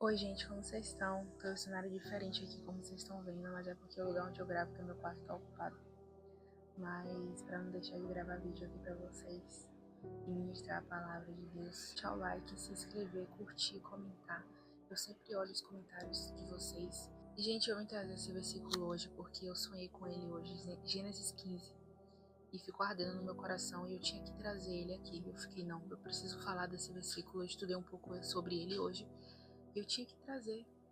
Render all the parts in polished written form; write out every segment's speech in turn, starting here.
Oi, gente, como vocês estão? Tô em um cenário diferente aqui, como vocês estão vendo, mas é porque o lugar onde eu gravo, que é meu quarto, tá ocupado. Mas pra não deixar de gravar vídeo aqui pra vocês e ministrar a palavra de Deus, deixar o like, se inscrever, curtir, comentar. Eu sempre olho os comentários de vocês. E, gente, eu vim trazer esse versículo hoje porque eu sonhei com ele hoje, Gênesis 15. E ficou ardendo no meu coração e eu tinha que trazer ele aqui. Eu fiquei, não, eu preciso falar desse versículo. Eu estudei um pouco sobre ele hoje. Eu tinha que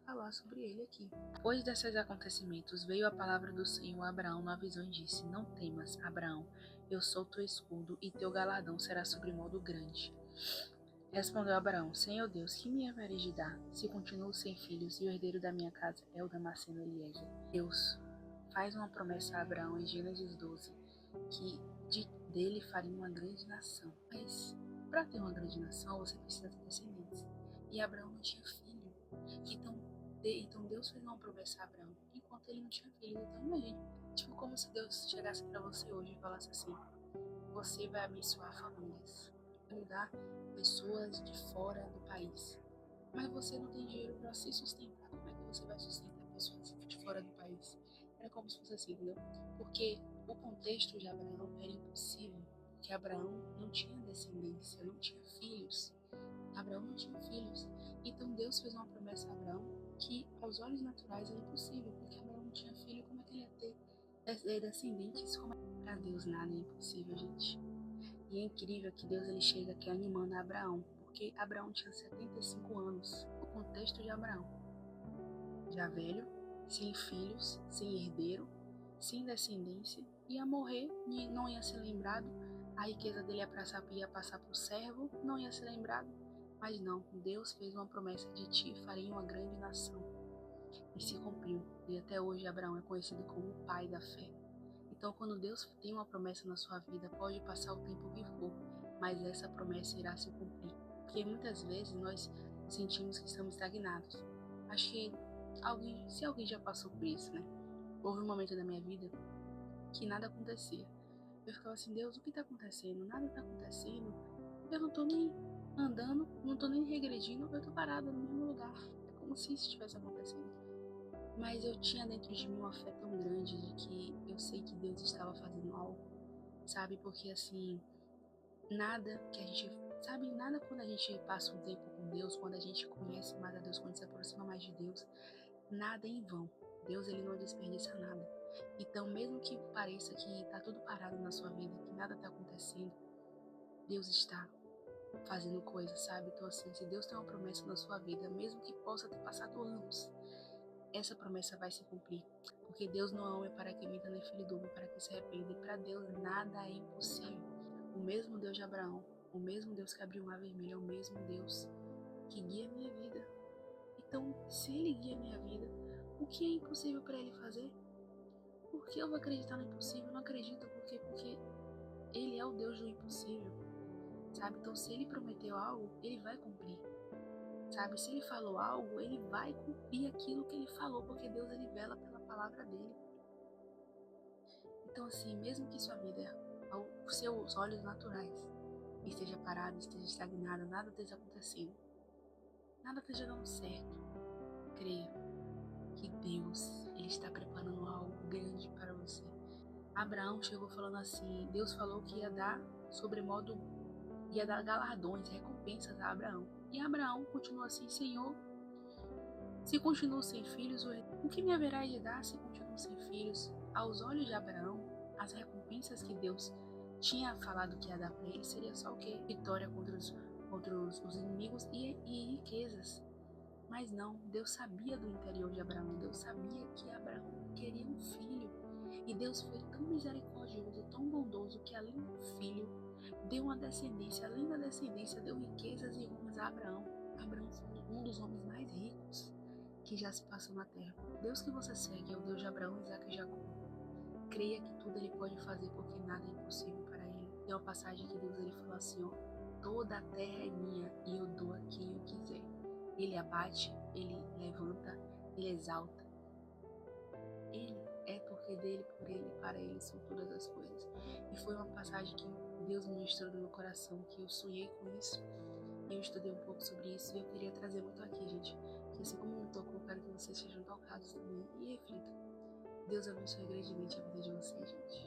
falar sobre ele aqui. Depois desses acontecimentos, veio a palavra do Senhor a Abraão na visão e disse: Não temas, Abraão, eu sou teu escudo e teu galardão será sobremodo grande. Respondeu Abraão: Senhor Deus, que me haveres de dar, se continuo sem filhos e o herdeiro da minha casa é o Damasceno Eliezer? Deus faz uma promessa a Abraão em Gênesis 12, que dele faria uma grande nação. Mas para ter uma grande nação, você precisa ter descendentes. E Abraão não tinha filho. Então Deus fez uma promessa a Abraão enquanto ele não tinha filho. Então imagine, tipo como se Deus chegasse para você hoje e falasse assim: você vai abençoar famílias, ajudar pessoas de fora do país, mas você não tem dinheiro para se sustentar. Como é que você vai sustentar pessoas de fora do país? Era como se fosse assim, entendeu? Porque o contexto de Abraão era impossível, porque Abraão não tinha descendência, não tinha filhos. Abraão não tinha filhos. Então Deus fez uma promessa a Abraão que aos olhos naturais era impossível, porque Abraão não tinha filho. Como é que ele ia ter descendentes? Para Deus nada é impossível, gente. E é incrível que Deus ele chega aqui animando a Abraão, porque Abraão tinha 75 anos. O contexto de Abraão, já velho, sem filhos, sem herdeiro, sem descendência, ia morrer e não ia ser lembrado. A riqueza dele ia passar por servo, não ia ser lembrado. Mas não, Deus fez uma promessa: de ti farei uma grande nação. E se cumpriu. E até hoje Abraão é conhecido como o pai da fé. Então, quando Deus tem uma promessa na sua vida, pode passar o tempo que for, mas essa promessa irá se cumprir. Porque muitas vezes nós sentimos que estamos estagnados. Acho que se alguém já passou por isso, né? Houve um momento da minha vida que nada acontecia. Eu ficava assim: Deus, o que está acontecendo? Nada está acontecendo. Eu não estou nem andando, não estou nem regredindo, eu estou parada no mesmo lugar. É como se isso estivesse acontecendo. Mas eu tinha dentro de mim uma fé tão grande de que eu sei que Deus estava fazendo algo, sabe? Porque assim, nada que a gente, sabe, nada quando a gente passa um tempo com Deus, quando a gente conhece mais a Deus, quando se aproxima mais de Deus, nada é em vão. Deus, ele não desperdiça nada. Então, mesmo que pareça que tá tudo parado na sua vida, que nada tá acontecendo, Deus está fazendo coisas, sabe? Então, assim, se Deus tem uma promessa na sua vida, mesmo que possa ter passado anos, essa promessa vai se cumprir. Porque Deus não é homem para que minta, nem filho do homem para que se arrependa. E para Deus nada é impossível. O mesmo Deus de Abraão, o mesmo Deus que abriu o mar vermelho, é o mesmo Deus que guia a minha vida. Então, se Ele guia a minha vida, o que é impossível para Ele fazer? Por que eu vou acreditar no impossível? Eu não acredito porque Ele é o Deus do impossível, sabe? Então, se Ele prometeu algo, Ele vai cumprir. Sabe, se ele falou algo, ele vai cumprir aquilo que ele falou, porque Deus ele vela pela palavra dele. Então assim, mesmo que sua vida, aos seus olhos naturais, esteja parada, esteja estagnada, nada esteja acontecendo, nada esteja dando certo, creia que Deus ele está preparando algo grande para você. Abraão chegou falando assim, Deus falou que ia dar sobremodo, ia dar galardões, recompensas a Abraão. E Abraão continuou assim: Senhor, se continuo sem filhos, o que me haverá de dar se continuo sem filhos? Aos olhos de Abraão, as recompensas que Deus tinha falado que ia dar para ele seria só o quê? Vitória contra os inimigos e riquezas. Mas não, Deus sabia do interior de Abraão, Deus sabia que Abraão queria um filho. E Deus foi tão misericordioso, tão bondoso, que além do filho, deu uma descendência, além da descendência, deu riquezas e honras a Abraão. Abraão foi um dos homens mais ricos que já se passou na terra. Deus que você segue é o Deus de Abraão, Isaac e Jacó. Creia que tudo ele pode fazer, porque nada é impossível para ele. Tem uma passagem que Deus ele fala assim, ó: toda a terra é minha e eu dou a quem eu quiser. Ele abate, ele levanta, ele exalta. Ele é porque dele, por ele, para ele são todas as coisas. E foi uma passagem que Deus ministrou no meu coração, que eu sonhei com isso. E eu estudei um pouco sobre isso e eu queria trazer muito aqui, gente. Que vocês sejam tocados também e reflitam. Deus abençoe grandemente a vida de vocês, gente.